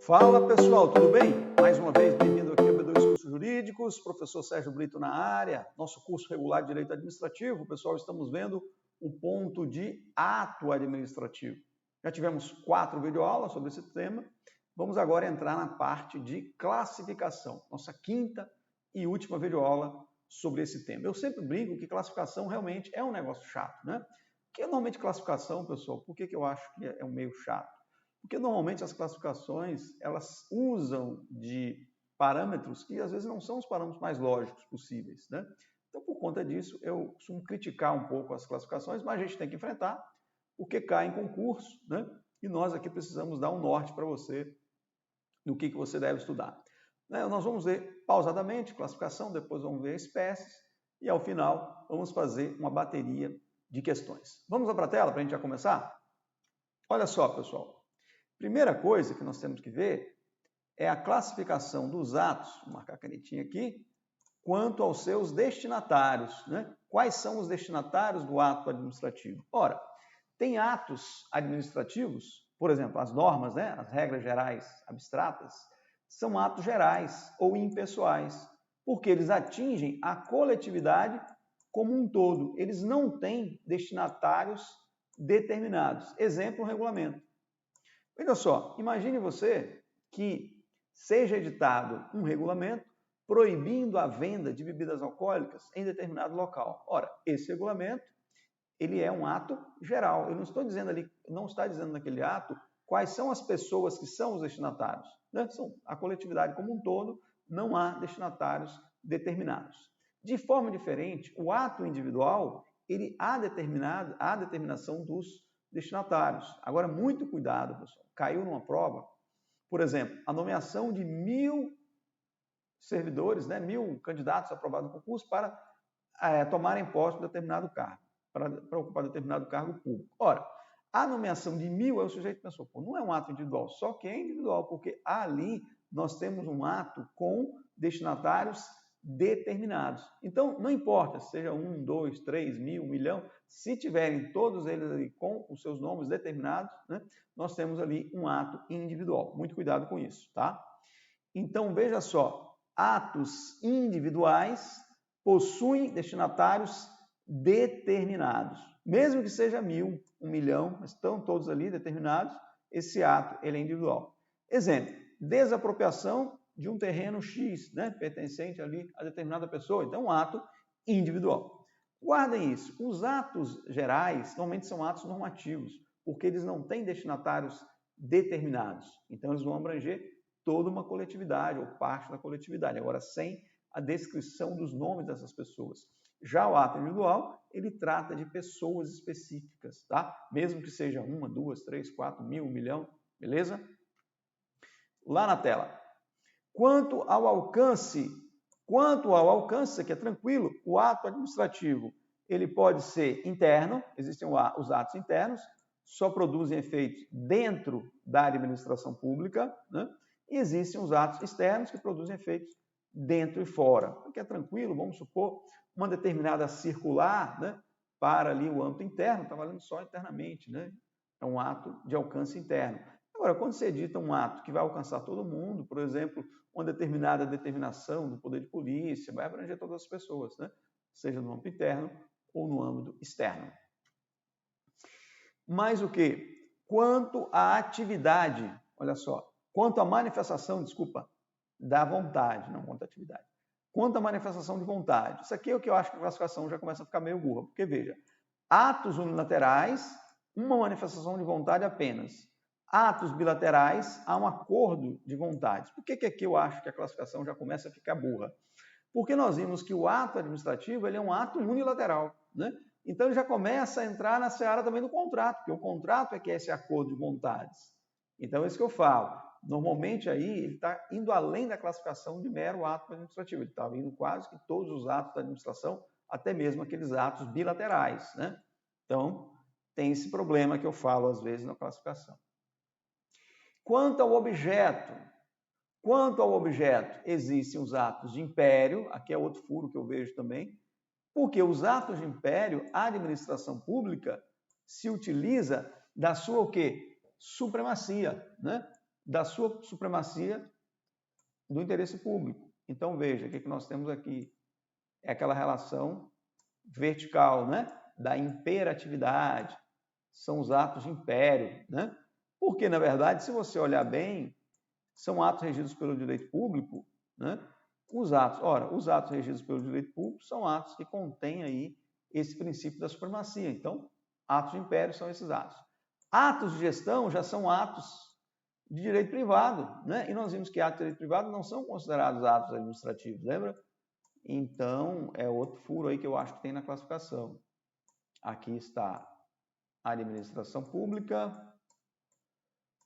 Fala pessoal, tudo bem? Mais uma vez, bem-vindo aqui ao B2 Cursos Jurídicos, professor Sérgio Brito na área, nosso curso regular de Direito Administrativo. Pessoal, estamos vendo o ponto de ato administrativo. Já tivemos 4 videoaulas sobre esse tema, vamos agora entrar na parte de classificação, nossa quinta e última videoaula sobre esse tema. Eu sempre brinco que classificação realmente é um negócio chato, né? Porque normalmente classificação, pessoal, por que eu acho que é um meio chato? Porque normalmente as classificações, elas usam de parâmetros que às vezes não são os parâmetros mais lógicos possíveis, né? Então, por conta disso, eu costumo criticar um pouco as classificações, mas a gente tem que enfrentar, porque cai em concurso, né? E nós aqui precisamos dar um norte para você no que você deve estudar. Nós vamos ver pausadamente classificação, depois vamos ver espécies e, ao final, vamos fazer uma bateria de questões. Vamos lá para a tela para a gente já começar? Olha só, pessoal. Primeira coisa que nós temos que ver é a classificação dos atos, vou marcar a canetinha aqui, quanto aos seus destinatários, né? Quais são os destinatários do ato administrativo? Ora, tem atos administrativos, por exemplo, as normas, né? As regras gerais abstratas, são atos gerais ou impessoais, porque eles atingem a coletividade como um todo. Eles não têm destinatários determinados. Exemplo, o regulamento. Olha só, imagine você que seja editado um regulamento proibindo a venda de bebidas alcoólicas em determinado local. Ora, esse regulamento, ele é um ato geral. Eu não estou dizendo ali, não está dizendo naquele ato quais são as pessoas que são os destinatários, né? São a coletividade como um todo, não há destinatários determinados. De forma diferente, o ato individual, ele há determinação dos destinatários. Agora, muito cuidado, pessoal. Caiu numa prova, por exemplo, a nomeação de 1.000 servidores, né, 1.000 candidatos aprovados no concurso para tomarem posse de determinado cargo, para ocupar determinado cargo público. Ora, a nomeação de 1.000, o sujeito pensou, pô, não é um ato individual, só que é individual, porque ali nós temos um ato com destinatários determinados. Então, não importa se seja 1, 2, 3, 1.000, 1 milhão, se tiverem todos eles ali com os seus nomes determinados, né, nós temos ali um ato individual. Muito cuidado com isso, tá? Então, veja só, atos individuais possuem destinatários determinados. Mesmo que seja 1.000, 1 milhão, estão todos ali determinados, esse ato ele é individual. Exemplo, desapropriação de um terreno X, né, pertencente ali a determinada pessoa. Então, um ato individual. Guardem isso. Os atos gerais normalmente são atos normativos, porque eles não têm destinatários determinados. Então, eles vão abranger toda uma coletividade ou parte da coletividade. Agora, sem a descrição dos nomes dessas pessoas. Já o ato individual, ele trata de pessoas específicas, tá? Mesmo que seja 1, 2, 3, 4, 1.000, 1 milhão, beleza? Lá na tela. Quanto ao alcance, isso aqui é tranquilo, o ato administrativo, ele pode ser interno, existem os atos internos, só produzem efeitos dentro da administração pública, né? E existem os atos externos que produzem efeitos dentro e fora. O que é tranquilo, vamos supor, uma determinada circular, né, para ali o âmbito interno, está valendo só internamente, né? É um ato de alcance interno. Agora, quando se edita um ato que vai alcançar todo mundo, por exemplo, uma determinada determinação do poder de polícia, vai abranger todas as pessoas, né? Seja no âmbito interno ou no âmbito externo. Mas o que? Quanto à atividade, olha só, quanto à manifestação, da vontade, não quanto à atividade. Quanto à manifestação de vontade. Isso aqui é o que eu acho que a classificação já começa a ficar meio burra, porque veja, atos unilaterais, uma manifestação de vontade apenas. Atos bilaterais, há um acordo de vontades. Por que aqui eu acho que a classificação já começa a ficar burra? Porque nós vimos que o ato administrativo ele é um ato unilateral, né? Então, ele já começa a entrar na seara também do contrato, porque o contrato é que é esse acordo de vontades. Então, é isso que eu falo. Normalmente, aí, ele está indo além da classificação de mero ato administrativo. Ele está indo quase que todos os atos da administração, até mesmo aqueles atos bilaterais, né? Então, tem esse problema que eu falo, às vezes, na classificação. Quanto ao objeto, existem os atos de império, aqui é outro furo que eu vejo também, porque os atos de império, a administração pública se utiliza da sua o quê? Supremacia, né? da sua supremacia do interesse público. Então, veja, o que nós temos aqui? É aquela relação vertical, né? Da imperatividade. São os atos de império, né? Porque, na verdade, se você olhar bem, são atos regidos pelo direito público, né? Os atos regidos pelo direito público são atos que contêm aí esse princípio da supremacia. Então, atos de império são esses atos. Atos de gestão já são atos de direito privado, né? E nós vimos que atos de direito privado não são considerados atos administrativos, lembra? Então, é outro furo aí que eu acho que tem na classificação. Aqui está a administração pública,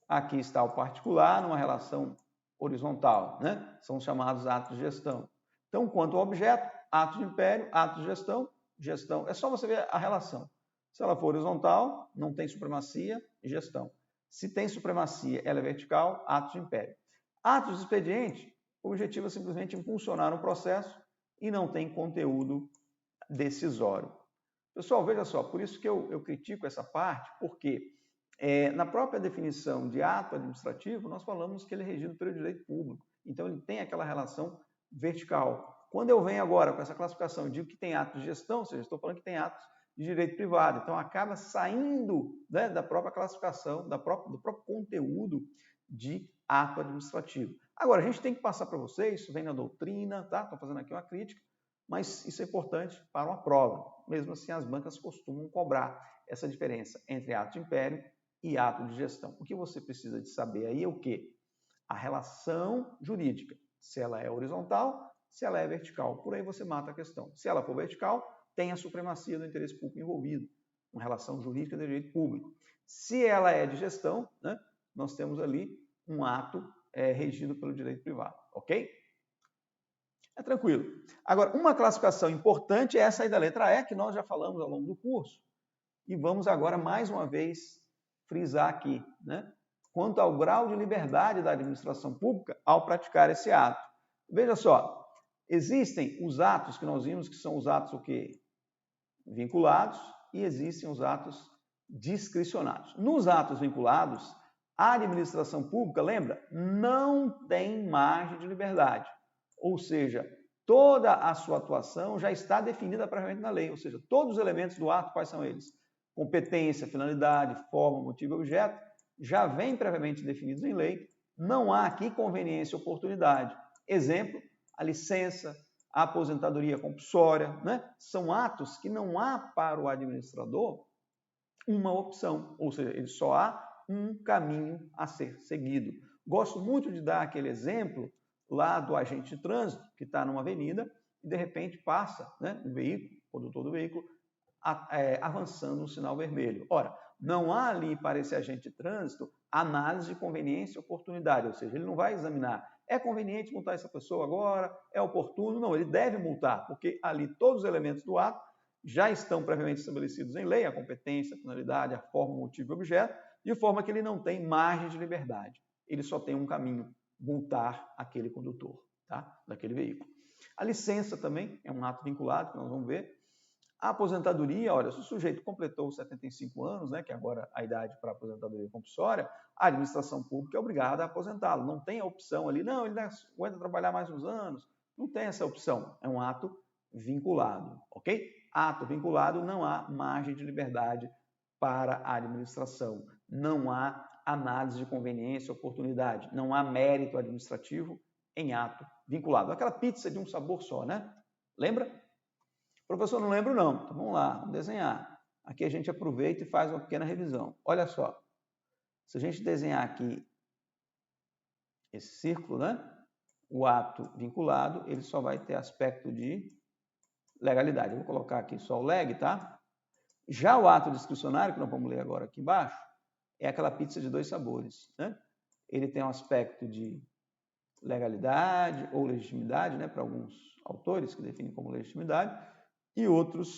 aqui está o particular, numa relação horizontal, né? São chamados atos de gestão. Então, quanto ao objeto, atos de império, atos de gestão, gestão. É só você ver a relação. Se ela for horizontal, não tem supremacia, gestão. Se tem supremacia, ela é vertical, atos de império. Atos de expediente, o objetivo é simplesmente impulsionar um processo e não tem conteúdo decisório. Pessoal, veja só, por isso que eu critico essa parte, porque na própria definição de ato administrativo, nós falamos que ele é regido pelo direito público. Então, ele tem aquela relação vertical. Quando eu venho agora com essa classificação e digo que tem atos de gestão, ou seja, estou falando que tem atos de direito privado. Então, acaba saindo, né, da própria classificação, do próprio conteúdo de ato administrativo. Agora, a gente tem que passar para vocês, isso vem na doutrina, tá? Estou fazendo aqui uma crítica, mas isso é importante para uma prova. Mesmo assim, as bancas costumam cobrar essa diferença entre ato de império e ato de gestão. O que você precisa de saber aí é o quê? A relação jurídica, se ela é horizontal, se ela é vertical. Por aí você mata a questão. Se ela for vertical, tem a supremacia do interesse público envolvido, uma relação jurídica de direito público. Se ela é de gestão, né, nós temos ali um ato regido pelo direito privado, ok? É tranquilo. Agora, uma classificação importante é essa aí da letra E, que nós já falamos ao longo do curso. E vamos agora, mais uma vez, frisar aqui, né? Quanto ao grau de liberdade da administração pública ao praticar esse ato. Veja só, existem os atos que nós vimos que são os atos o quê? Vinculados e existem os atos discricionários. Nos atos vinculados, a administração pública, lembra, não tem margem de liberdade. Ou seja, toda a sua atuação já está definida previamente na lei. Ou seja, todos os elementos do ato, quais são eles? Competência, finalidade, forma, motivo e objeto, já vêm previamente definidos em lei. Não há aqui conveniência ou oportunidade. Exemplo, a licença, a aposentadoria compulsória, né? São atos que não há para o administrador uma opção, ou seja, ele só há um caminho a ser seguido. Gosto muito de dar aquele exemplo lá do agente de trânsito que está numa avenida e de repente passa, né, um veículo, o condutor do veículo, avançando no sinal vermelho. Ora, não há ali para esse agente de trânsito análise de conveniência e oportunidade, ou seja, ele não vai examinar, é conveniente multar essa pessoa agora, é oportuno? Não, ele deve multar, porque ali todos os elementos do ato já estão previamente estabelecidos em lei, a competência, a finalidade, a forma, o motivo e o objeto, de forma que ele não tem margem de liberdade. Ele só tem um caminho, multar aquele condutor, tá? Daquele veículo. A licença também é um ato vinculado, que nós vamos ver. A aposentadoria, olha, se o sujeito completou os 75 anos, né, que é agora a idade para a aposentadoria compulsória, a administração pública é obrigada a aposentá-lo. Não tem a opção ali, não, ele aguenta trabalhar mais uns anos. Não tem essa opção. É um ato vinculado, ok? Ato vinculado, não há margem de liberdade para a administração. Não há análise de conveniência, oportunidade. Não há mérito administrativo em ato vinculado. Aquela pizza de um sabor só, né? Lembra? Professor, não lembro não. Então vamos lá, vamos desenhar. Aqui a gente aproveita e faz uma pequena revisão. Olha só. Se a gente desenhar aqui esse círculo, né? O ato vinculado, ele só vai ter aspecto de legalidade. Eu vou colocar aqui só o leg, tá? Já o ato discricionário, que nós vamos ler agora aqui embaixo, é aquela pizza de dois sabores, né? Ele tem um aspecto de legalidade ou legitimidade, né? Para alguns autores que definem como legitimidade, e outros,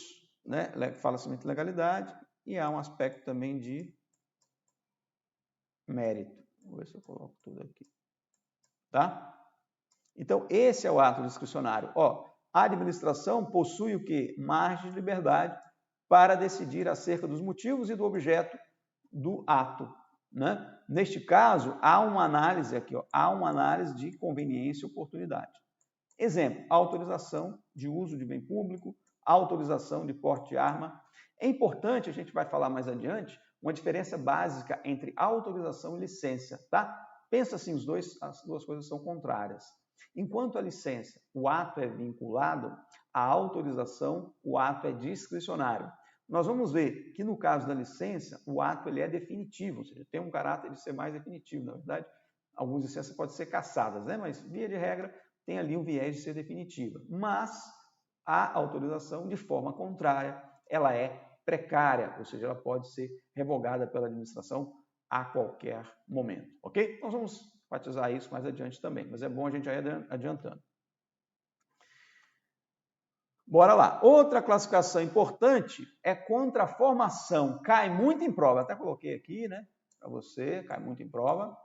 né? Fala somente de legalidade, e há um aspecto também de mérito. Vou ver se eu coloco tudo aqui. Tá? Então, esse é o ato discricionário. Ó, a administração possui o quê? Margem de liberdade para decidir acerca dos motivos e do objeto do ato. né? Neste caso, há uma análise aqui, ó, há uma análise de conveniência e oportunidade. Exemplo, autorização de uso de bem público, autorização de porte de arma. É importante, a gente vai falar mais adiante, uma diferença básica entre autorização e licença, tá? Pensa assim, as duas coisas são contrárias. Enquanto a licença, o ato é vinculado, a autorização, o ato é discricionário. Nós vamos ver que no caso da licença, o ato ele é definitivo, ou seja, tem um caráter de ser mais definitivo. Na verdade, algumas licenças podem ser cassadas, né? Mas, via de regra, tem ali um viés de ser definitiva. Mas a autorização, de forma contrária, ela é precária, ou seja, ela pode ser revogada pela administração a qualquer momento, ok? Nós vamos enfatizar isso mais adiante também, mas é bom a gente ir adiantando. Bora lá. Outra classificação importante é contraformação. Cai muito em prova. Até coloquei aqui, né? Para você, cai muito em prova.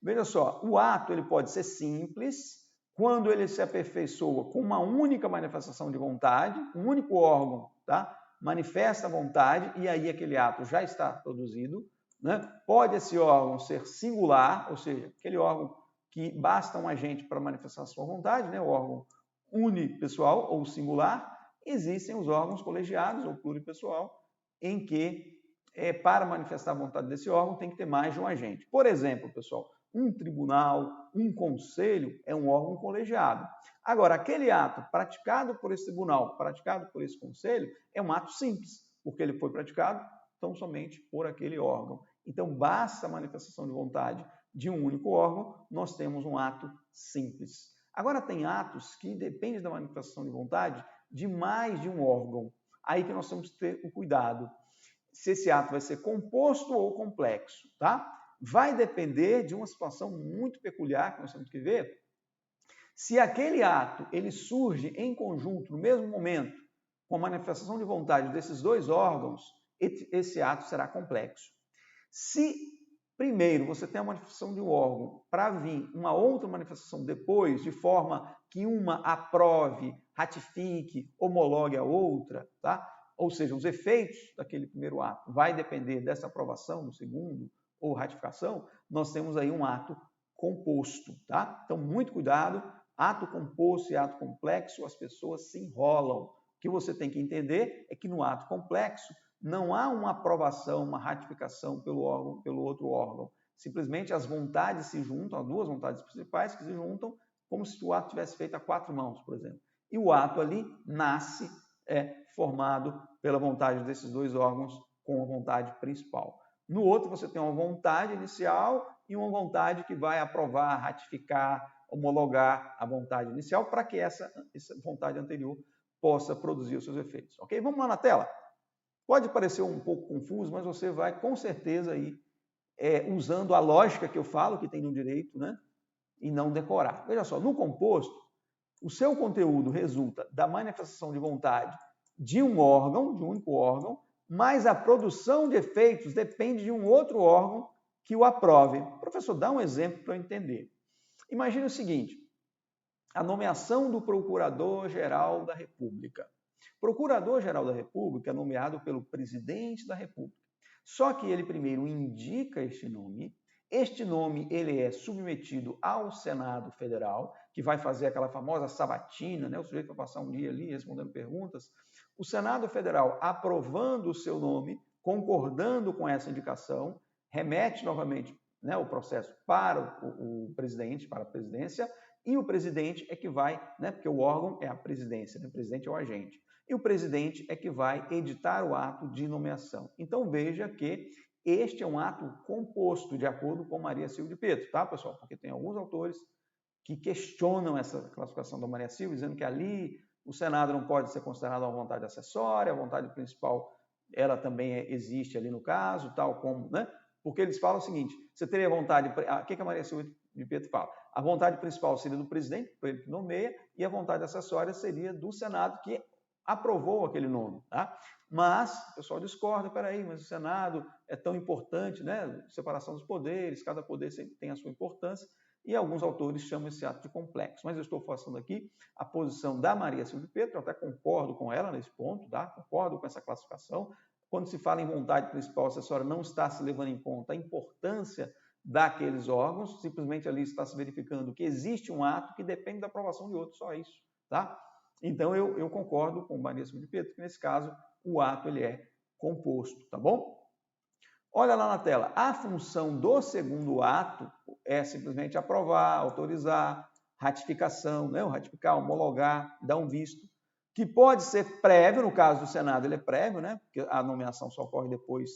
Veja só, o ato ele pode ser simples, quando ele se aperfeiçoa com uma única manifestação de vontade, um único órgão, tá? Manifesta a vontade e aí aquele ato já está produzido, né? Pode esse órgão ser singular, ou seja, aquele órgão que basta um agente para manifestar a sua vontade, né? O órgão unipessoal ou singular. Existem os órgãos colegiados ou pluripessoal, em que, para manifestar a vontade desse órgão, tem que ter mais de um agente. Por exemplo, pessoal, um tribunal, um conselho é um órgão colegiado. Agora, aquele ato praticado por esse tribunal, praticado por esse conselho, é um ato simples, porque ele foi praticado tão somente por aquele órgão. Então, basta a manifestação de vontade de um único órgão, nós temos um ato simples. Agora, tem atos que dependem da manifestação de vontade de mais de um órgão. Aí que nós temos que ter o cuidado se esse ato vai ser composto ou complexo, tá? Vai depender de uma situação muito peculiar que nós temos que ver. Se aquele ato ele surge em conjunto, no mesmo momento, com a manifestação de vontade desses dois órgãos, esse ato será complexo. Se primeiro você tem a manifestação de um órgão para vir uma outra manifestação depois, de forma que uma aprove, ratifique, homologue a outra, tá? Ou seja, os efeitos daquele primeiro ato vai depender dessa aprovação do segundo ou ratificação, nós temos aí um ato composto, tá? Então, muito cuidado, ato composto e ato complexo, as pessoas se enrolam. O que você tem que entender é que no ato complexo não há uma aprovação, uma ratificação pelo outro órgão. Simplesmente as vontades se juntam, as duas vontades principais que se juntam, como se o ato tivesse feito a quatro mãos, por exemplo. E o ato ali nasce, formado pela vontade desses dois órgãos com a vontade principal. No outro, você tem uma vontade inicial e uma vontade que vai aprovar, ratificar, homologar a vontade inicial para que essa vontade anterior possa produzir os seus efeitos. Ok? Vamos lá na tela? Pode parecer um pouco confuso, mas você vai com certeza aí usando a lógica que eu falo, que tem no direito, né? E não decorar. Veja só, no composto, o seu conteúdo resulta da manifestação de vontade de um órgão, de um único órgão, mas a produção de efeitos depende de um outro órgão que o aprove. Professor, dá um exemplo para eu entender. Imagine o seguinte, a nomeação do Procurador-Geral da República. Procurador-Geral da República é nomeado pelo Presidente da República. Só que ele primeiro indica este nome ele é submetido ao Senado Federal, que vai fazer aquela famosa sabatina, né? O sujeito vai passar um dia ali respondendo perguntas. O Senado Federal, aprovando o seu nome, concordando com essa indicação, remete novamente, né, o processo para o presidente, para a presidência, e o presidente é que vai, né, porque o órgão é a presidência, né? O presidente é o agente. E o presidente é que vai editar o ato de nomeação. Então, veja que este é um ato composto, de acordo com Maria Silva de Pietro, tá, pessoal? Porque tem alguns autores que questionam essa classificação da Maria Silva, dizendo que ali o Senado não pode ser considerado uma vontade acessória, a vontade principal, ela também existe ali no caso, tal como, né? Porque eles falam o seguinte, você teria vontade, o que a Maria Silva de Pietro fala? A vontade principal seria do presidente, por ele que nomeia, e a vontade acessória seria do Senado, que aprovou aquele nome, tá? Mas o pessoal discorda, peraí, mas o Senado é tão importante, né? Separação dos poderes, cada poder tem a sua importância, e alguns autores chamam esse ato de complexo. Mas eu estou passando aqui a posição da Maria Silva de Pietro, eu até concordo com ela nesse ponto, tá? Concordo com essa classificação. quando se fala em vontade principal acessória, não está se levando em conta a importância daqueles órgãos, simplesmente ali está se verificando que existe um ato que depende da aprovação de outro, só isso, tá? Então, eu concordo com o Banesco de Pedro, que nesse caso, o ato ele é composto, tá bom? Olha lá na tela, a função do segundo ato é simplesmente aprovar, autorizar, ratificação, né? Ratificar, homologar, dar um visto, que pode ser prévio, no caso do Senado ele é prévio, né? Porque a nomeação só ocorre depois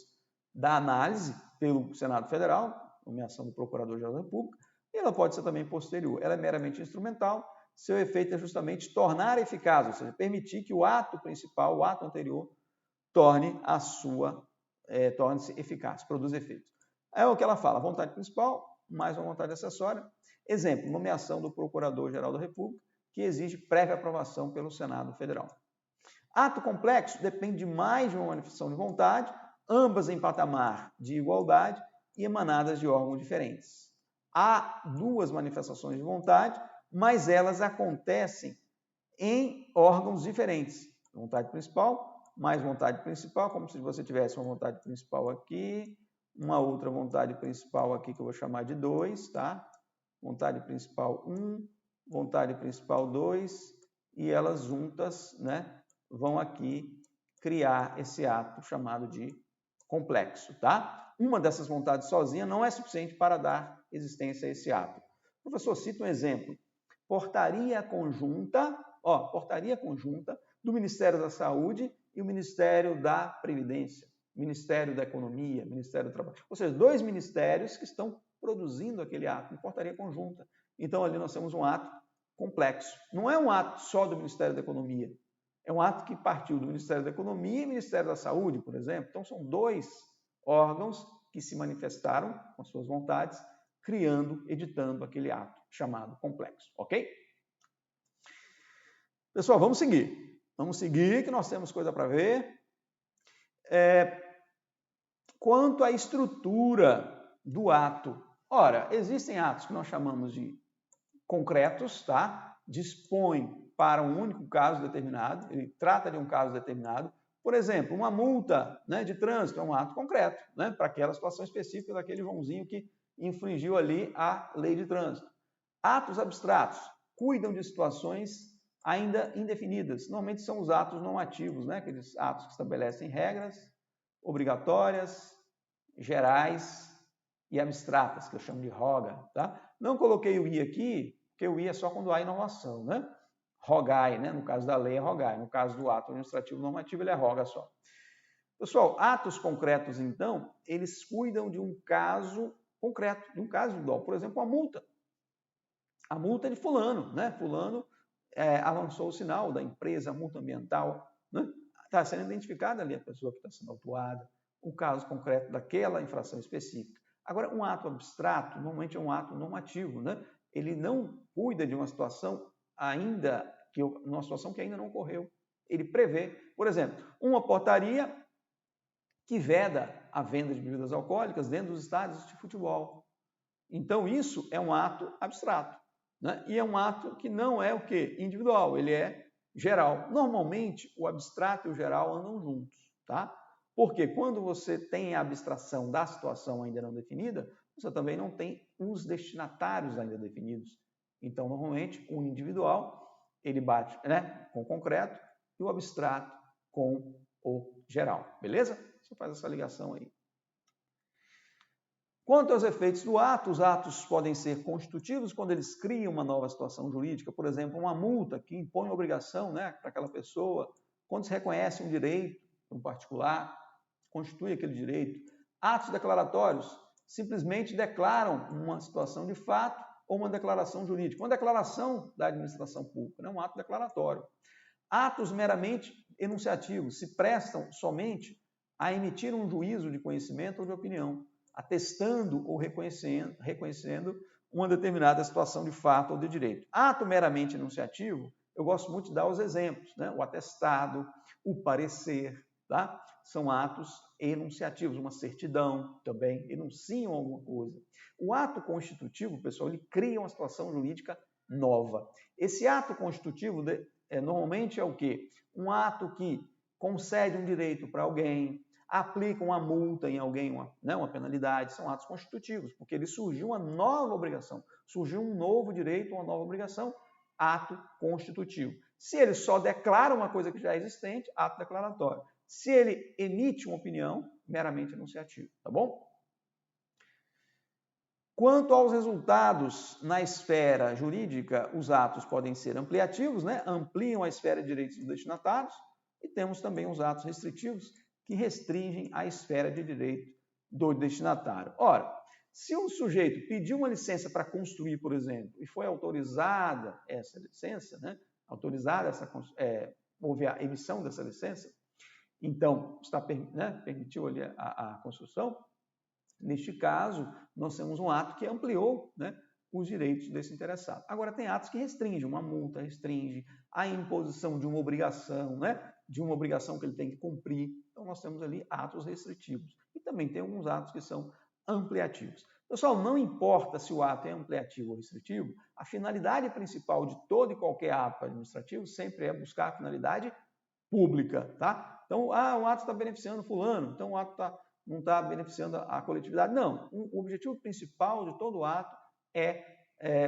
da análise pelo Senado Federal, nomeação do Procurador-Geral da República, e ela pode ser também posterior. Ela é meramente instrumental, seu efeito é justamente tornar eficaz, ou seja, permitir que o ato principal, o ato anterior, torne-se eficaz, produza efeitos. É o que ela fala, vontade principal, mais uma vontade acessória. Exemplo, nomeação do Procurador-Geral da República, que exige prévia aprovação pelo Senado Federal. Ato complexo depende de mais de uma manifestação de vontade, ambas em patamar de igualdade e emanadas de órgãos diferentes. Há duas manifestações de vontade, mas elas acontecem em órgãos diferentes. Vontade principal, mais vontade principal, como se você tivesse uma vontade principal aqui, uma outra vontade principal aqui que eu vou chamar de 2, tá? Vontade principal 1, vontade principal 2, e elas juntas, né, vão aqui criar esse ato chamado de complexo, tá? Uma dessas vontades sozinha não é suficiente para dar existência a esse ato. O professor cita um exemplo. Portaria conjunta do Ministério da Saúde e o Ministério da Previdência, Ministério da Economia, Ministério do Trabalho. Ou seja, dois ministérios que estão produzindo aquele ato em portaria conjunta. Então, ali nós temos um ato complexo. Não é um ato só do Ministério da Economia. É um ato que partiu do Ministério da Economia e Ministério da Saúde, por exemplo. Então, são dois órgãos que se manifestaram com suas vontades, criando, editando aquele ato chamado complexo, ok? Pessoal, vamos seguir. Vamos seguir, que nós temos coisa para ver. Quanto à estrutura do ato. Ora, existem atos que nós chamamos de concretos, tá? Dispõe para um único caso determinado, ele trata de um caso determinado. Por exemplo, uma multa, né, de trânsito é um ato concreto, né, para aquela situação específica daquele Joãozinho que infringiu ali a lei de trânsito. Atos abstratos cuidam de situações ainda indefinidas. Normalmente são os atos não ativos, né, aqueles atos que estabelecem regras obrigatórias, gerais e abstratas, que eu chamo de roga. Tá? Não coloquei o I aqui, porque o I é só quando há inovação, né? Rogai, né? No caso da lei é rogai, no caso do ato administrativo normativo ele é roga só. Pessoal, atos concretos, então, eles cuidam de um caso concreto, de um caso individual. Por exemplo, a multa. A multa é de fulano, né? Fulano avançou o sinal da empresa, multa ambiental, né? Está sendo identificada ali a pessoa que está sendo autuada, o caso concreto daquela infração específica. Agora, um ato abstrato, normalmente é um ato normativo, né? Ele não cuida de uma situação uma situação que ainda não ocorreu. Ele prevê, por exemplo, uma portaria que veda a venda de bebidas alcoólicas dentro dos estádios de futebol. Então, isso é um ato abstrato, né? E é um ato que não é o quê? Individual, ele é geral. Normalmente, o abstrato e o geral andam juntos, tá? Porque quando você tem a abstração da situação ainda não definida, você também não tem os destinatários ainda definidos. Então, normalmente, o individual, ele bate, né, com o concreto e o abstrato com o geral. Beleza? Você faz essa ligação aí. Quanto aos efeitos do ato, os atos podem ser constitutivos quando eles criam uma nova situação jurídica, por exemplo, uma multa que impõe obrigação, né, para aquela pessoa, quando se reconhece um direito, um particular, constitui aquele direito. Atos declaratórios simplesmente declaram uma situação de fato ou uma declaração jurídica, uma declaração da administração pública, né, um ato declaratório. Atos meramente enunciativos se prestam somente a emitir um juízo de conhecimento ou de opinião, atestando ou reconhecendo uma determinada situação de fato ou de direito. Ato meramente enunciativo, eu gosto muito de dar os exemplos, né? O atestado, o parecer, tá? São atos enunciativos, uma certidão também, enunciam alguma coisa. O ato constitutivo, pessoal, ele cria uma situação jurídica nova. Esse ato constitutivo, normalmente é o quê? Um ato que concede um direito para alguém, aplicam uma multa em alguém, uma penalidade, são atos constitutivos, porque ele surgiu uma nova obrigação, surgiu um novo direito, uma nova obrigação, ato constitutivo. Se ele só declara uma coisa que já é existente, ato declaratório. Se ele emite uma opinião, meramente enunciativo, tá bom? Quanto aos resultados na esfera jurídica, os atos podem ser ampliativos, né? Ampliam a esfera de direitos dos destinatários, e temos também os atos restritivos, que restringem a esfera de direito do destinatário. Ora, se um sujeito pediu uma licença para construir, por exemplo, e foi autorizada essa licença, né? Houve a emissão dessa licença, então permitiu ali a construção. Neste caso, nós temos um ato que ampliou, né, os direitos desse interessado. Agora, tem atos que restringem, uma multa restringe, a imposição de uma obrigação, né, de uma obrigação que ele tem que cumprir. Então, nós temos ali atos restritivos. E também tem alguns atos que são ampliativos. Pessoal, não importa se o ato é ampliativo ou restritivo, a finalidade principal de todo e qualquer ato administrativo sempre é buscar a finalidade pública, tá? Então, o ato está beneficiando fulano, então o ato não está beneficiando a coletividade. Não, o objetivo principal de todo ato é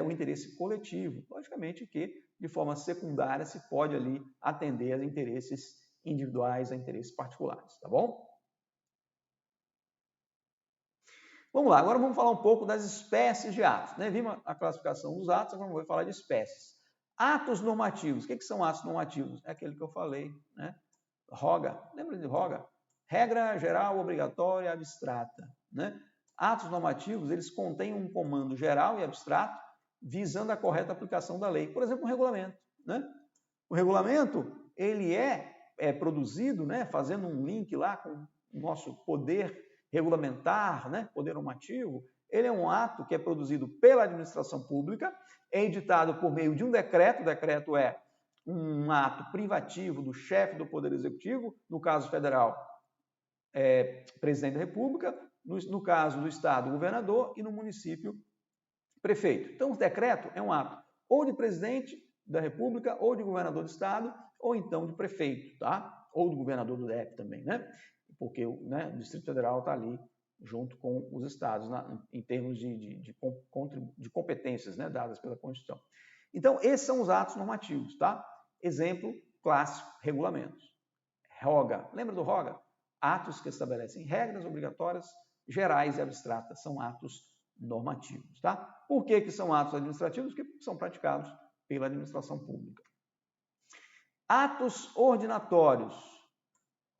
o interesse coletivo. Logicamente que, de forma secundária, se pode ali atender a interesses individuais, a interesses particulares, tá bom? Vamos lá, agora vamos falar um pouco das espécies de atos, né? Vimos a classificação dos atos, agora vamos falar de espécies. Atos normativos. O que são atos normativos? É aquele que eu falei, né? Roga, lembra de roga? Regra geral, obrigatória, abstrata, né? Atos normativos, eles contêm um comando geral e abstrato visando a correta aplicação da lei. Por exemplo, um regulamento, né? O regulamento, ele é produzido, né, fazendo um link lá com o nosso poder regulamentar, né, poder normativo. Ele é um ato que é produzido pela administração pública, é editado por meio de um decreto. O decreto é um ato privativo do chefe do Poder Executivo, no caso federal, presidente da República, no caso do Estado, governador, e no município, prefeito. Então, o decreto é um ato ou de presidente da República, ou de governador do Estado, ou então de prefeito, tá? Ou do governador do DF também, né? Porque o Distrito Federal está ali junto com os estados, em termos de competências, né, dadas pela Constituição. Então, esses são os atos normativos, tá? Exemplo clássico, regulamentos. Roga, lembra do roga? Atos que estabelecem regras obrigatórias, gerais e abstratas, são atos normativos, tá? Por que são atos administrativos? Porque são praticados pela administração pública. Atos ordinatórios.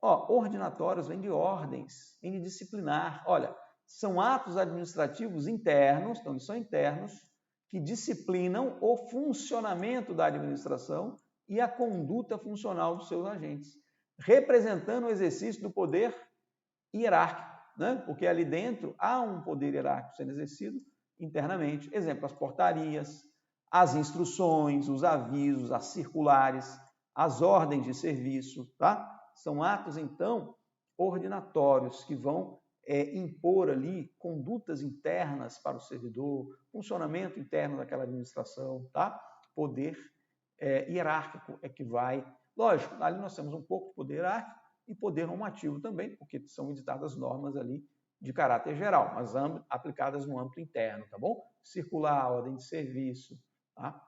Ordinatórios vem de ordens, vem de disciplinar. Olha, são atos administrativos internos, então eles são internos, que disciplinam o funcionamento da administração e a conduta funcional dos seus agentes, representando o exercício do poder hierárquico, né? Porque ali dentro há um poder hierárquico sendo exercido internamente. Exemplo, as portarias, as instruções, os avisos, as circulares, as ordens de serviço, tá? São atos, então, ordinatórios que vão impor ali condutas internas para o servidor, funcionamento interno daquela administração, tá? Poder hierárquico é que vai... Lógico, ali nós temos um pouco de poder hierárquico e poder normativo também, porque são editadas normas ali de caráter geral, mas aplicadas no âmbito interno, tá bom? Circular, ordem de serviço, tá?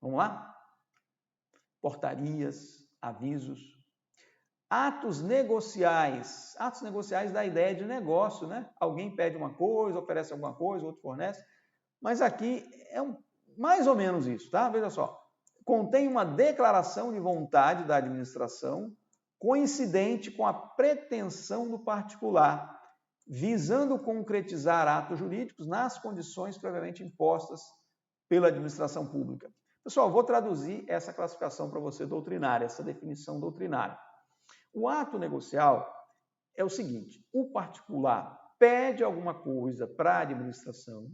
Vamos lá? Portarias, avisos. Atos negociais. Atos negociais dá a ideia de negócio, né? Alguém pede uma coisa, oferece alguma coisa, outro fornece. Mas aqui é mais ou menos isso, tá? Veja só. Contém uma declaração de vontade da administração coincidente com a pretensão do particular, visando concretizar atos jurídicos nas condições previamente impostas pela administração pública. Pessoal, vou traduzir essa classificação para você doutrinária, essa definição doutrinária. O ato negocial é o seguinte: o particular pede alguma coisa para a administração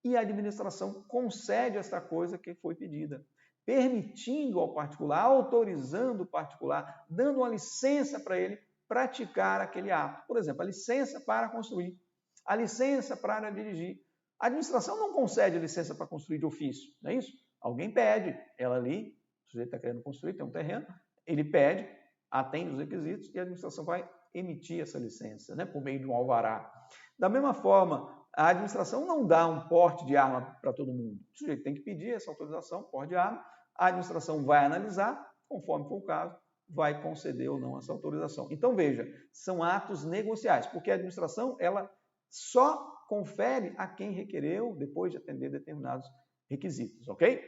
e a administração concede essa coisa que foi pedida, permitindo ao particular, autorizando o particular, dando uma licença para ele praticar aquele ato. Por exemplo, a licença para construir, a licença para dirigir. A administração não concede licença para construir de ofício, não é isso? Alguém pede, ela ali, o sujeito está querendo construir, tem um terreno, ele pede, atende os requisitos e a administração vai emitir essa licença, né, por meio de um alvará. Da mesma forma, a administração não dá um porte de arma para todo mundo. O sujeito tem que pedir essa autorização, porte de arma, a administração vai analisar, conforme for o caso, vai conceder ou não essa autorização. Então, veja, são atos negociais, porque a administração ela só confere a quem requereu depois de atender determinados requisitos, ok?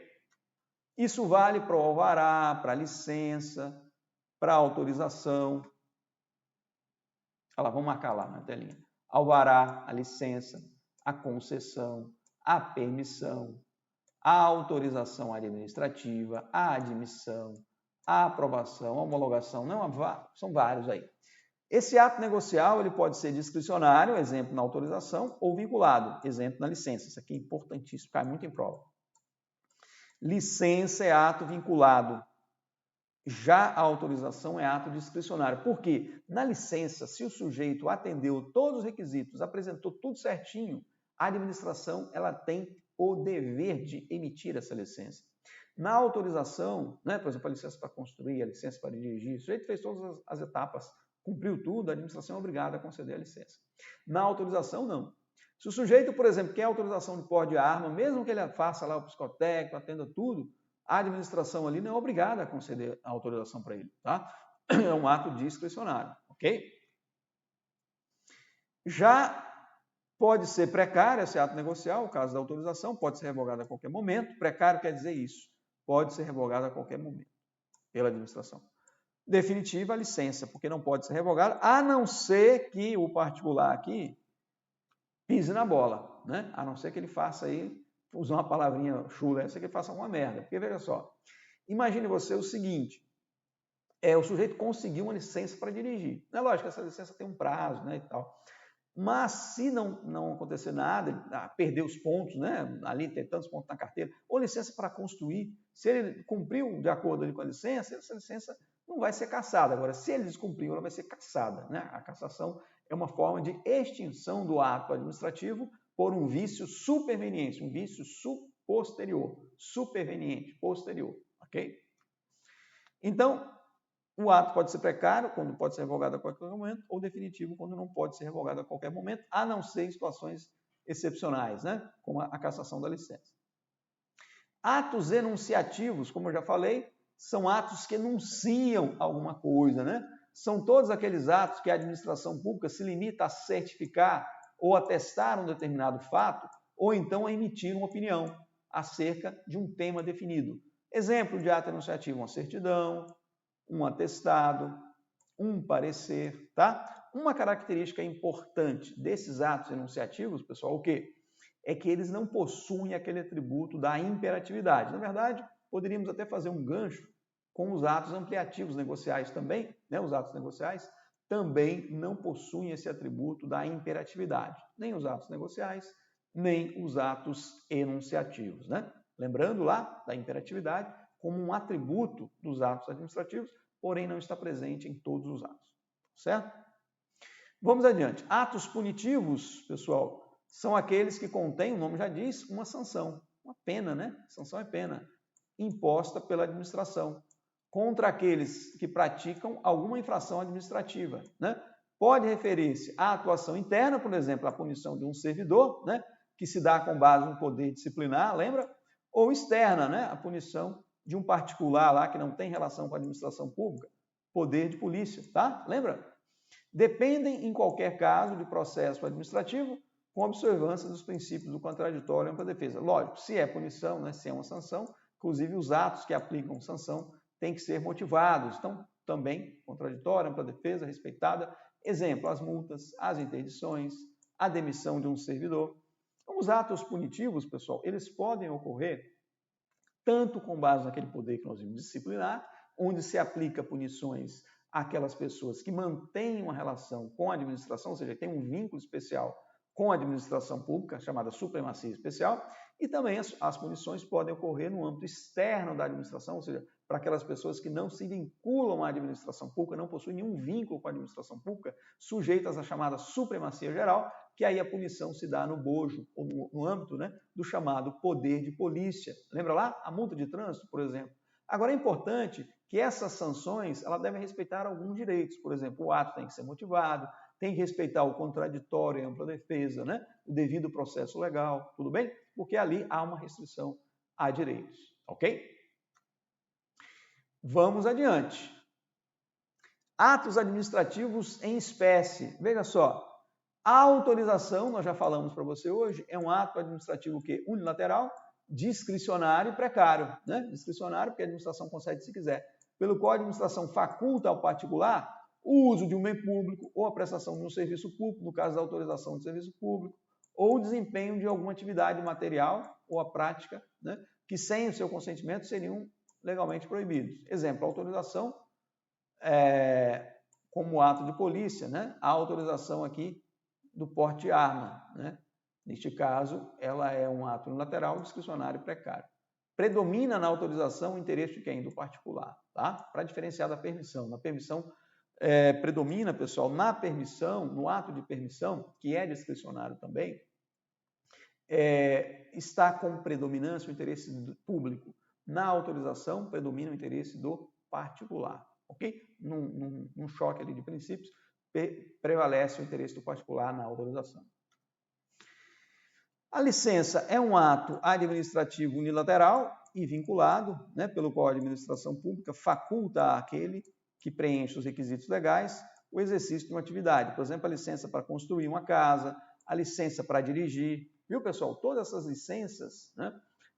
Isso vale para o alvará, para a licença, para a autorização. Olha lá, vamos marcar lá na telinha. Alvará, a licença, a concessão, a permissão, a autorização administrativa, a admissão, a aprovação, a homologação, não, são vários aí. Esse ato negocial ele pode ser discricionário, exemplo na autorização, ou vinculado, exemplo na licença. Isso aqui é importantíssimo, cai muito em prova. Licença é ato vinculado. Já a autorização é ato discricionário. Por quê? Na licença, se o sujeito atendeu todos os requisitos, apresentou tudo certinho, a administração ela tem o dever de emitir essa licença. Na autorização, né, por exemplo, a licença para construir, a licença para dirigir, o sujeito fez todas as etapas, cumpriu tudo, a administração é obrigada a conceder a licença. Na autorização, não. Se o sujeito, por exemplo, quer autorização de porte de arma, mesmo que ele faça lá o psicotécnico, atenda tudo, a administração ali não é obrigada a conceder a autorização para ele, tá? É um ato discricionário, ok? Já pode ser precário esse ato negocial, o caso da autorização, pode ser revogado a qualquer momento. Precário quer dizer isso, pode ser revogado a qualquer momento pela administração. Definitiva, a licença, porque não pode ser revogada, a não ser que o particular aqui pise na bola, né? A não ser que ele faça aí, usar uma palavrinha chula, essa que ele faça uma merda. Porque, veja só, imagine você o seguinte, o sujeito conseguiu uma licença para dirigir. É lógico que essa licença tem um prazo, né, e tal. Mas se não acontecer nada, perder os pontos, né, ali tem tantos pontos na carteira, ou licença para construir, se ele cumpriu de acordo ali com a licença, essa licença não vai ser cassada. Agora, se ele descumpriu, ela vai ser cassada, né? A cassação é uma forma de extinção do ato administrativo por um vício superveniente, um vício posterior, superveniente, posterior, ok? Então, o ato pode ser precário, quando pode ser revogado a qualquer momento, ou definitivo, quando não pode ser revogado a qualquer momento, a não ser em situações excepcionais, né? Como a cassação da licença. Atos enunciativos, como eu já falei, são atos que enunciam alguma coisa, né? São todos aqueles atos que a administração pública se limita a certificar ou atestar um determinado fato, ou então a emitir uma opinião acerca de um tema definido. Exemplo de ato enunciativo, uma certidão, um atestado, um parecer, tá? Uma característica importante desses atos enunciativos, pessoal, o quê? É que eles não possuem aquele atributo da imperatividade. Na verdade, poderíamos até fazer um gancho com os atos ampliativos negociais também, né? Os atos negociais também não possuem esse atributo da imperatividade, nem os atos negociais, nem os atos enunciativos, né? Lembrando lá da imperatividade como um atributo dos atos administrativos, porém não está presente em todos os atos, certo? Vamos adiante. Atos punitivos, pessoal, são aqueles que contêm, o nome já diz, uma sanção, uma pena, né? Sanção é pena, imposta pela administração, contra aqueles que praticam alguma infração administrativa, né? Pode referir-se à atuação interna, por exemplo, a punição de um servidor, né? Que se dá com base no poder disciplinar, lembra? Ou externa, né? A punição de um particular lá que não tem relação com a administração pública, poder de polícia, tá? Lembra? Dependem, em qualquer caso, de processo administrativo com observância dos princípios do contraditório e ampla defesa. Lógico, se é punição, né? Se é uma sanção, inclusive os atos que aplicam sanção têm que ser motivados. Então, também, contraditório, ampla defesa, respeitada. Exemplo, as multas, as interdições, a demissão de um servidor. Então, os atos punitivos, pessoal, eles podem ocorrer tanto com base naquele poder que nós vimos disciplinar, onde se aplica punições àquelas pessoas que mantêm uma relação com a administração, ou seja, tem um vínculo especial com a administração pública, chamada supremacia especial, e também as punições podem ocorrer no âmbito externo da administração, ou seja, para aquelas pessoas que não se vinculam à administração pública, não possuem nenhum vínculo com a administração pública, sujeitas à chamada supremacia geral, que aí a punição se dá no bojo, ou no âmbito, né, do chamado poder de polícia. Lembra lá? A multa de trânsito, por exemplo. Agora, é importante que essas sanções elas devem respeitar alguns direitos. Por exemplo, o ato tem que ser motivado, tem que respeitar o contraditório e a ampla defesa, né? O devido processo legal, tudo bem? Porque ali há uma restrição a direitos, ok? Vamos adiante. Atos administrativos em espécie. Veja só, a autorização, nós já falamos para você hoje, é um ato administrativo que unilateral, discricionário e precário, né? Discricionário porque a administração concede se quiser, pelo qual a administração faculta ao particular o uso de um bem público ou a prestação de um serviço público, no caso da autorização de serviço público, ou o desempenho de alguma atividade material ou a prática, né, que sem o seu consentimento seriam legalmente proibidos. Exemplo, autorização como ato de polícia, né? A autorização aqui do porte de arma, né? Neste caso, ela é um ato unilateral, discricionário e precário. Predomina na autorização o interesse de quem? Do particular, tá? Para diferenciar da permissão. Na permissão, predomina, pessoal, na permissão, no ato de permissão, que é discricionário também, está com predominância o interesse público. Na autorização, predomina o interesse do particular, ok? Num choque ali de princípios, prevalece o interesse do particular na autorização. A licença é um ato administrativo unilateral e vinculado, né, pelo qual a administração pública faculta àquele que preenche os requisitos legais o exercício de uma atividade. Por exemplo, a licença para construir uma casa, a licença para dirigir. Viu, pessoal? Todas essas licenças, né,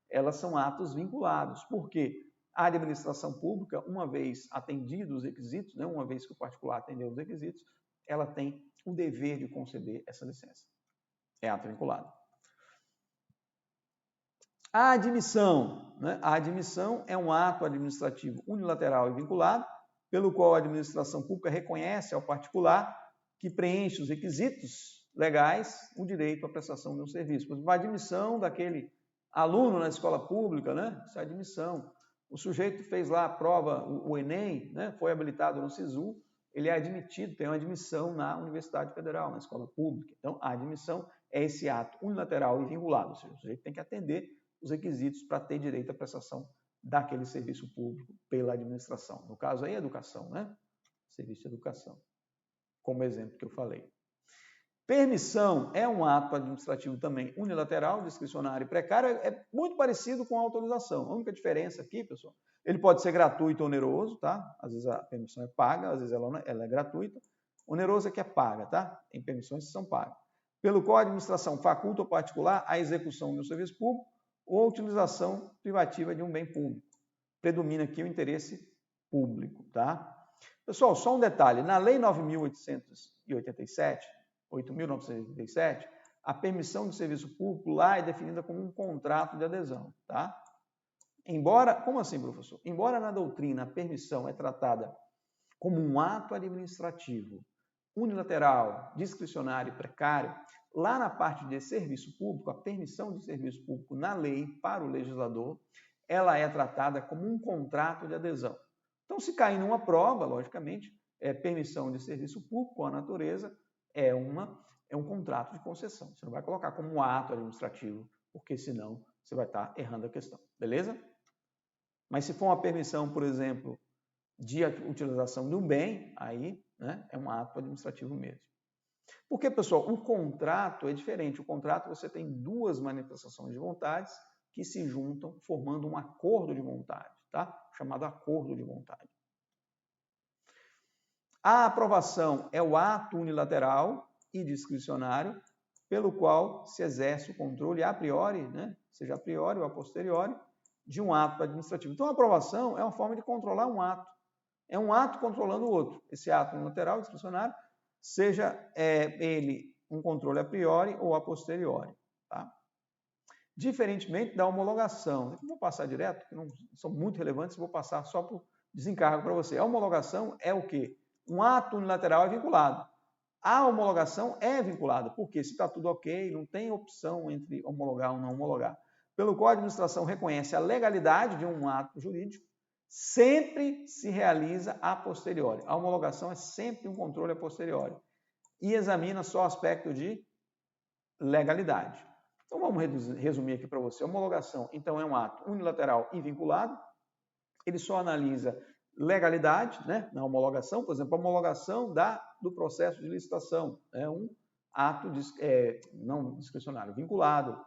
elas são atos vinculados. Por quê? A administração pública, uma vez atendidos os requisitos, né, uma vez que o particular atendeu os requisitos, ela tem o dever de conceder essa licença. É ato vinculado. A admissão, né? A admissão é um ato administrativo unilateral e vinculado, pelo qual a administração pública reconhece ao particular que preenche os requisitos legais o direito à prestação de um serviço. Por exemplo, a admissão daquele aluno na escola pública, né? Essa é a admissão. O sujeito fez lá a prova, o Enem, né? Foi habilitado no SISU, ele é admitido, tem uma admissão na Universidade Federal, na escola pública. Então, a admissão é esse ato unilateral e vinculado, ou seja, o sujeito tem que atender os requisitos para ter direito à prestação daquele serviço público pela administração. No caso aí, educação, né? Serviço de educação, como exemplo que eu falei. Permissão é um ato administrativo também unilateral, discricionário e precário, é muito parecido com a autorização. A única diferença aqui, pessoal, ele pode ser gratuito ou oneroso, tá? Às vezes a permissão é paga, às vezes ela é gratuita. Oneroso é que é paga, tá? Tem permissões que são pagas. Pelo qual a administração faculta ao particular a execução de um serviço público ou a utilização privativa de um bem público. Predomina aqui o interesse público, tá? Pessoal, só um detalhe. Na Lei 8.987, a permissão de serviço público lá é definida como um contrato de adesão, tá? Embora, como assim, professor? Embora na doutrina a permissão é tratada como um ato administrativo unilateral, discricionário e precário, lá na parte de serviço público, a permissão de serviço público na lei para o legislador, ela é tratada como um contrato de adesão. Então, se cair numa prova, logicamente, permissão de serviço público com a natureza é um contrato de concessão. Você não vai colocar como um ato administrativo, porque senão você vai estar errando a questão, beleza? Mas se for uma permissão, por exemplo, de utilização de um bem, aí, né, é um ato administrativo mesmo. Porque, pessoal, o contrato é diferente. O contrato você tem duas manifestações de vontades que se juntam formando um acordo de vontade, tá? Chamado acordo de vontade. A aprovação é o ato unilateral e discricionário pelo qual se exerce o controle a priori, né? Seja a priori ou a posteriori, de um ato administrativo. Então, a aprovação é uma forma de controlar um ato. É um ato controlando o outro. Esse ato unilateral, discricionário, seja ele um controle a priori ou a posteriori. Tá? Diferentemente da homologação. Eu vou passar direto, que não são muito relevantes, vou passar só por desencargo para você. A homologação é o quê? Um ato unilateral é vinculado. A homologação é vinculada, porque se está tudo ok, não tem opção entre homologar ou não homologar. Pelo qual a administração reconhece a legalidade de um ato jurídico, sempre se realiza a posteriori. A homologação é sempre um controle a posteriori e examina só o aspecto de legalidade. Então, vamos resumir aqui para você. A homologação, então, é um ato unilateral e vinculado. ele só analisa legalidade, né, na homologação, por exemplo, a homologação do processo de licitação, é um ato não discricionário, vinculado.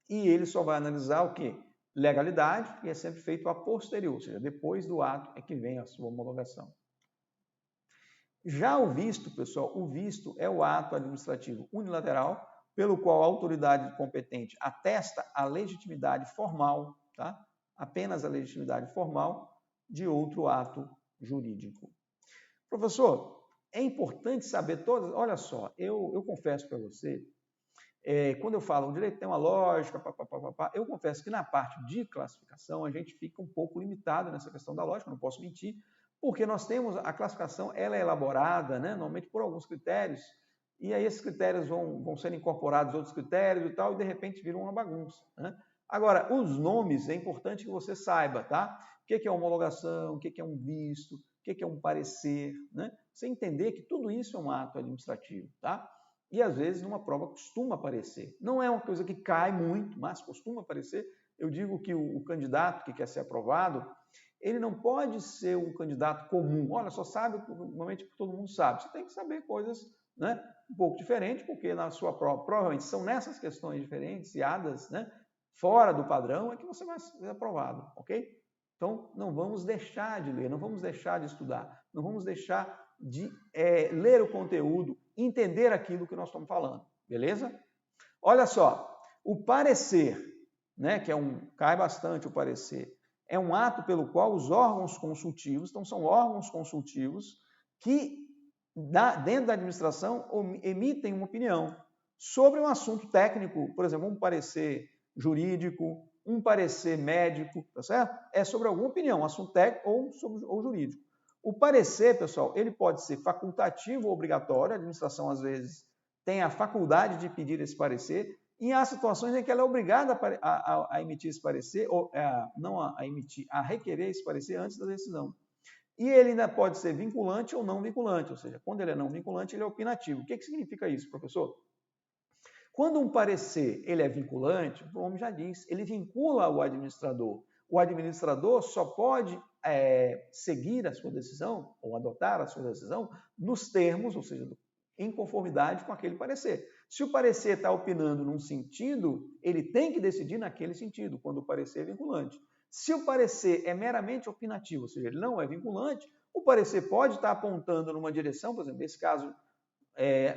E ele só vai analisar o quê? Legalidade, e é sempre feito a posterior, ou seja, depois do ato é que vem a sua homologação. Já o visto, pessoal, o visto é o ato administrativo unilateral pelo qual a autoridade competente atesta a legitimidade formal, tá? Apenas a legitimidade formal de outro ato jurídico. Professor, é importante saber todas... Olha só, eu confesso para você, quando eu falo o direito tem uma lógica, eu confesso que na parte de classificação a gente fica um pouco limitado nessa questão da lógica, não posso mentir, porque nós temos a classificação, ela é elaborada, né, normalmente por alguns critérios, e aí esses critérios vão ser incorporados outros critérios e tal, e de repente viram uma bagunça, né? Agora, os nomes é importante que você saiba, tá? O que é homologação, o que é um visto, o que é um parecer, né? Você entender que tudo isso é um ato administrativo, tá? E às vezes numa prova costuma aparecer. Não é uma coisa que cai muito, mas costuma aparecer. Eu digo que o candidato que quer ser aprovado, ele não pode ser um candidato comum. Olha, só sabe normalmente que todo mundo sabe. Você tem que saber coisas, né, um pouco diferentes, porque na sua prova, provavelmente são nessas questões diferenciadas, né, fora do padrão, é que você vai ser aprovado, ok? Então, não vamos deixar de ler, não vamos deixar de estudar, não vamos deixar de ler o conteúdo, entender aquilo que nós estamos falando, beleza? Olha só, o parecer, né, que cai bastante o parecer, é um ato pelo qual os órgãos consultivos, então são órgãos consultivos que, dentro da administração, emitem uma opinião sobre um assunto técnico, por exemplo, um parecer jurídico, um parecer médico, tá certo? É sobre alguma opinião, um assunto técnico ou jurídico. O parecer, pessoal, ele pode ser facultativo ou obrigatório, a administração, às vezes, tem a faculdade de pedir esse parecer, e há situações em que ela é obrigada a emitir esse parecer, ou não a emitir, a requerer esse parecer antes da decisão. E ele ainda pode ser vinculante ou não vinculante, ou seja, quando ele é não vinculante, ele é opinativo. O que significa isso, professor? Quando um parecer ele é vinculante, o nome já diz, ele vincula o administrador. O administrador só pode seguir a sua decisão ou adotar a sua decisão nos termos, ou seja, em conformidade com aquele parecer. Se o parecer está opinando num sentido, ele tem que decidir naquele sentido, quando o parecer é vinculante. Se o parecer é meramente opinativo, ou seja, ele não é vinculante, o parecer pode estar apontando numa direção, por exemplo, nesse caso,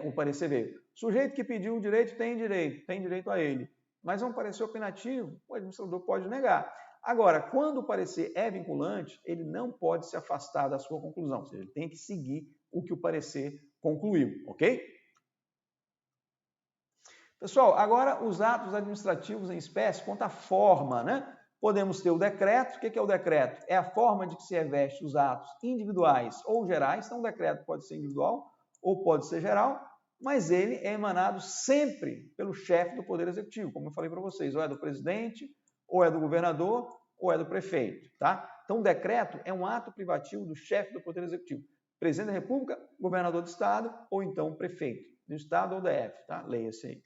o parecer veio. O sujeito que pediu o direito tem direito a ele. Mas é um parecer opinativo, o administrador pode negar. Agora, quando o parecer é vinculante, ele não pode se afastar da sua conclusão, ou seja, ele tem que seguir o que o parecer concluiu, ok? Pessoal, agora os atos administrativos em espécie quanto à forma, né? Podemos ter o decreto. O que é o decreto? É a forma de que se reveste os atos individuais ou gerais. Então, o decreto pode ser individual ou pode ser geral, mas ele é emanado sempre pelo chefe do Poder Executivo, como eu falei para vocês, ou é do presidente, ou é do governador, ou é do prefeito, tá? Então, o decreto é um ato privativo do chefe do Poder Executivo. Presidente da República, governador do Estado, ou então prefeito do Estado ou DF, tá? Leia-se aí.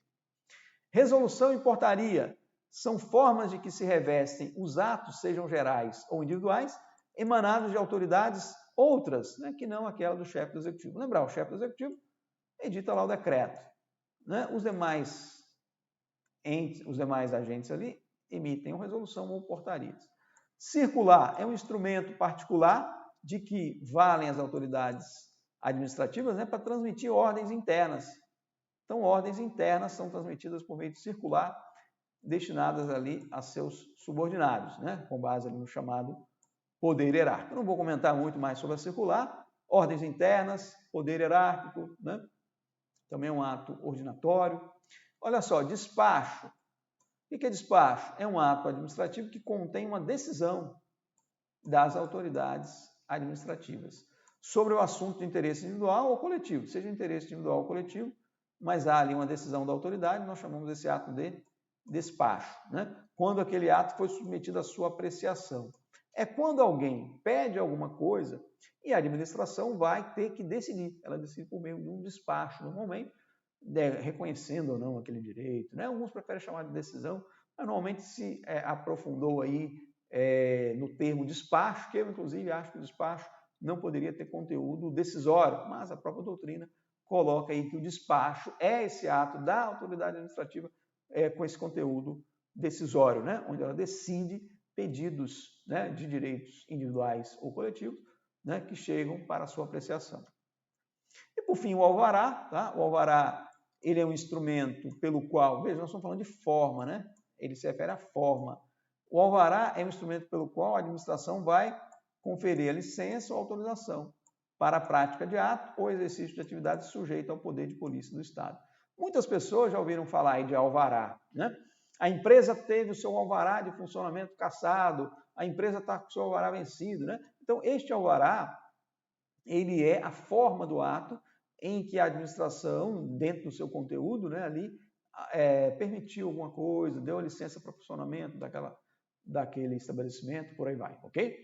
Resolução e portaria são formas de que se revestem os atos, sejam gerais ou individuais, emanados de autoridades outras, né, que não aquela do chefe do Executivo. Lembrar, o chefe do Executivo edita lá o decreto, né? Os demais agentes ali emitem uma resolução ou portarias. Circular é um instrumento particular de que valem as autoridades administrativas, né, para transmitir ordens internas. Então, ordens internas são transmitidas por meio de circular, destinadas ali a seus subordinados, né, com base ali no chamado poder hierárquico. Eu não vou comentar muito mais sobre a circular. Ordens internas, poder hierárquico, né? Também é um ato ordinatório. Olha só, despacho. O que é despacho? É um ato administrativo que contém uma decisão das autoridades administrativas sobre o assunto de interesse individual ou coletivo, seja interesse individual ou coletivo, mas há ali uma decisão da autoridade, nós chamamos esse ato de despacho, né? Quando aquele ato foi submetido à sua apreciação. É quando alguém pede alguma coisa e a administração vai ter que decidir. Ela decide por meio de um despacho, normalmente, reconhecendo ou não aquele direito, né? Alguns preferem chamar de decisão, mas normalmente se aprofundou aí no termo despacho, que eu, inclusive, acho que o despacho não poderia ter conteúdo decisório, mas a própria doutrina coloca aí que o despacho é esse ato da autoridade administrativa com esse conteúdo decisório, né? Onde ela decide pedidos, né, de direitos individuais ou coletivos, né, que chegam para a sua apreciação. E, por fim, o alvará. Tá? O alvará ele é um instrumento pelo qual, veja, nós estamos falando de forma, né? Ele se refere à forma. O alvará é um instrumento pelo qual a administração vai conferir a licença ou autorização para a prática de ato ou exercício de atividade sujeita ao poder de polícia do Estado. Muitas pessoas já ouviram falar aí de alvará, né? A empresa teve o seu alvará de funcionamento cassado, a empresa está com o seu alvará vencido, né? Então, este alvará, ele é a forma do ato em que a administração, dentro do seu conteúdo, né, ali, permitiu alguma coisa, deu licença para funcionamento daquele estabelecimento, por aí vai, ok?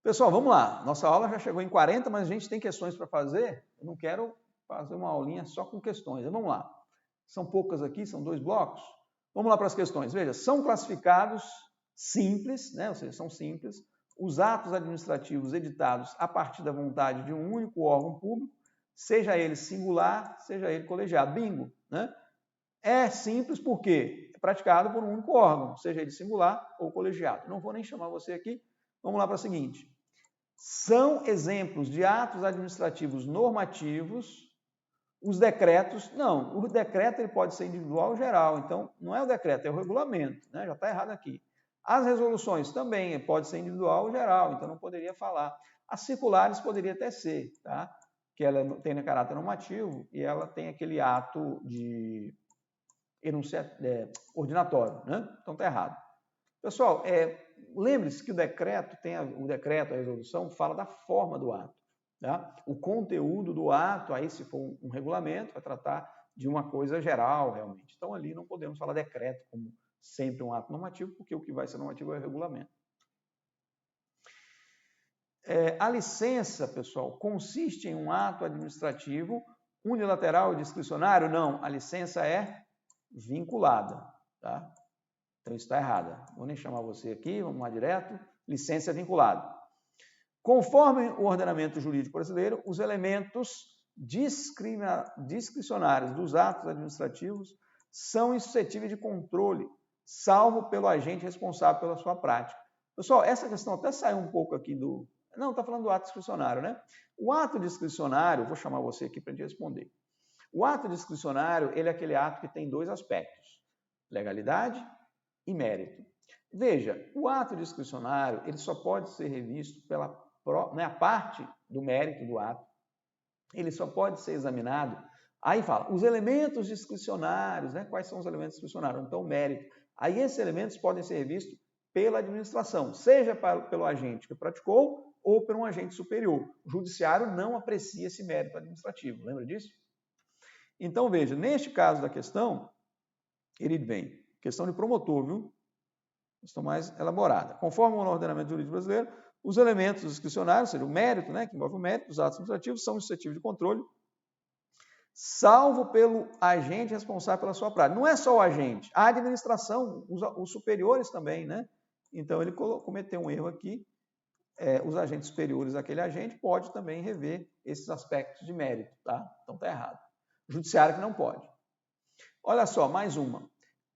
Pessoal, vamos lá. Nossa aula já chegou em 40, mas a gente tem questões para fazer. Eu não quero fazer uma aulinha só com questões. Vamos lá. São poucas aqui, são 2 blocos. Vamos lá para as questões. Veja, são classificados simples, né? Ou seja, são simples, os atos administrativos editados a partir da vontade de um único órgão público, seja ele singular, seja ele colegiado. Bingo, né? É simples porque é praticado por um único órgão, seja ele singular ou colegiado. Não vou nem chamar você aqui. Vamos lá para a seguinte. São exemplos de atos administrativos normativos os decretos. Não, o decreto ele pode ser individual ou geral, então não é o decreto, é o regulamento, né? Já está errado aqui. As resoluções também pode ser individual ou geral, então não poderia falar. As circulares poderia até ser, tá? Que ela tem caráter normativo e ela tem aquele ato de ordinatório, né? Então está errado. Pessoal, lembre-se que o decreto, a resolução, fala da forma do ato. Tá? O conteúdo do ato, aí se for um regulamento, vai tratar de uma coisa geral, realmente. Então, ali não podemos falar decreto como sempre um ato normativo, porque o que vai ser normativo é o regulamento. A licença, pessoal, consiste em um ato administrativo unilateral e discricionário? Não, a licença é vinculada. Tá? Então, isso está errado. Vou nem chamar você aqui, vamos lá direto. Licença é vinculada. Conforme o ordenamento jurídico brasileiro, os elementos discricionários dos atos administrativos são insuscetíveis de controle, salvo pelo agente responsável pela sua prática. Pessoal, essa questão até saiu um pouco aqui do... Não, está falando do ato discricionário, né? O ato discricionário, vou chamar você aqui para a gente responder. O ato discricionário, ele é aquele ato que tem 2 aspectos, legalidade e mérito. Veja, o ato discricionário, ele só pode ser revisto pela a parte do mérito do ato, ele só pode ser examinado. Aí fala, os elementos discricionários, né? Quais são os elementos discricionários? Então, o mérito. Aí esses elementos podem ser revistos pela administração, seja pelo agente que praticou ou por um agente superior. O judiciário não aprecia esse mérito administrativo, lembra disso? Então, veja, neste caso da questão, ele vem, questão de promotor, viu? Questão mais elaborada. Conforme o ordenamento jurídico brasileiro, os elementos discricionários, ou seja, o mérito, né, que envolve o mérito dos atos administrativos, são suscetíveis de controle, salvo pelo agente responsável pela sua prática. Não é só o agente, a administração, os superiores também, né? Então, ele cometeu um erro aqui, os agentes superiores daquele agente podem também rever esses aspectos de mérito, tá? Então, está errado. O judiciário que não pode. Olha só, mais uma.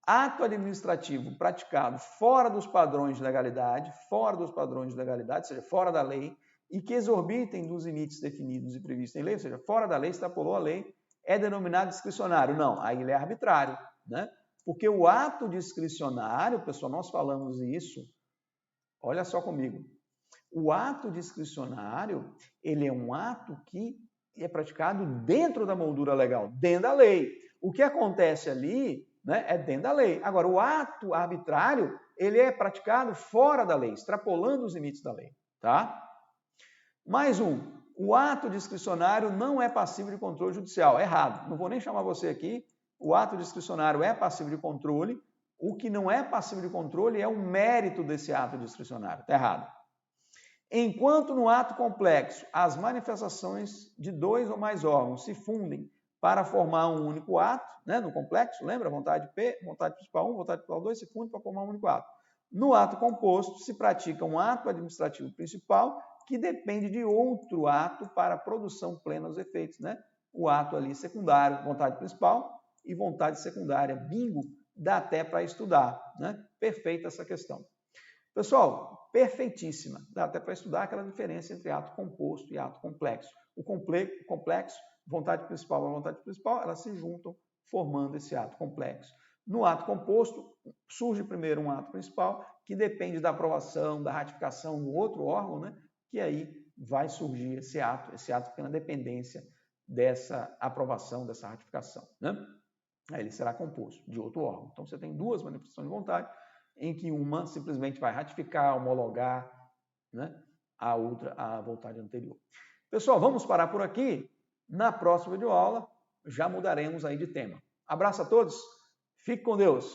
Ato administrativo praticado fora dos padrões de legalidade, ou seja, fora da lei, e que exorbitem dos limites definidos e previstos em lei, ou seja, fora da lei, extrapolou a lei, é denominado discricionário. Não, aí ele é arbitrário, né? Porque o ato discricionário, pessoal, nós falamos isso, olha só comigo, o ato discricionário, ele é um ato que é praticado dentro da moldura legal, dentro da lei. O que acontece ali, né, é dentro da lei. Agora, o ato arbitrário, ele é praticado fora da lei, extrapolando os limites da lei, tá? Mais um, o ato discricionário não é passível de controle judicial. Errado, não vou nem chamar você aqui. O ato discricionário é passível de controle. O que não é passível de controle é o mérito desse ato discricionário. Está errado. Enquanto no ato complexo, as manifestações de 2 ou mais órgãos se fundem para formar um único ato, né, no complexo, lembra? Vontade P, vontade principal 1, vontade principal 2 se fundem para formar um único ato. No ato composto, se pratica um ato administrativo principal que depende de outro ato para a produção plena dos efeitos, né? O ato ali secundário, vontade principal e vontade secundária. Bingo, dá até para estudar, né? Perfeita essa questão. Pessoal, perfeitíssima. Dá até para estudar aquela diferença entre ato composto e ato complexo. O complexo, vontade principal e vontade principal, elas se juntam formando esse ato complexo. No ato composto, surge primeiro um ato principal que depende da aprovação, da ratificação no outro órgão, né? Que aí vai surgir esse ato fica na dependência dessa aprovação, dessa ratificação, né? Aí ele será composto de outro órgão. Então você tem duas manifestações de vontade, em que uma simplesmente vai ratificar, homologar, né, a outra, a vontade anterior. Pessoal, vamos parar por aqui. Na próxima videoaula já mudaremos aí de tema. Abraço a todos, fique com Deus.